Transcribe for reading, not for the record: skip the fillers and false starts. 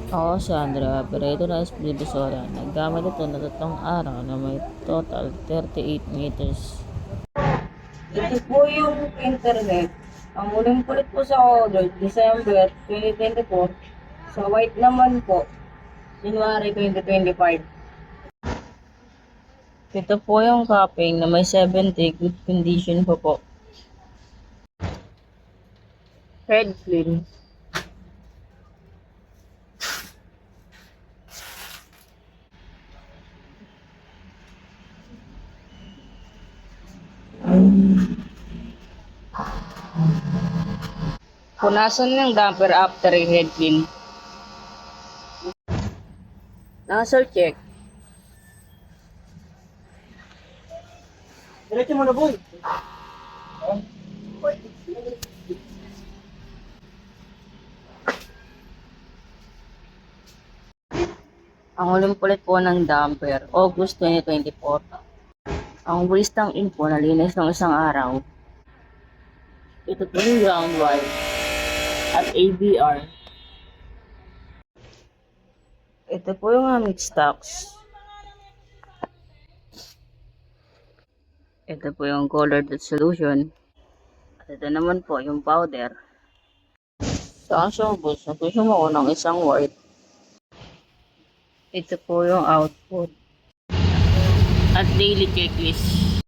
Ako si Andrea, operator ng Espiritu Sora. Naggamit ito na 3 araw na may total 38 meters. Ito po yung internet. Ang huling kulit po sa order, December 2024. Sa white naman po, January 2025. Ito po yung cupping na may 70 good condition po. Head clean. Punasan ng damper after a head clean. Nozzle check. Diretso mo na, boy. Ang huling pulit po ng damper, August 2024. Ang waste ng info nalinis ng 1 araw. Ito po yung ground wire at ABR. Ito po yung aming stocks. Ito po yung colored solution. At ito naman po yung powder. Sa showbus, nagsusumo ko ng 1 word. Ito po yung output. At daily checklist.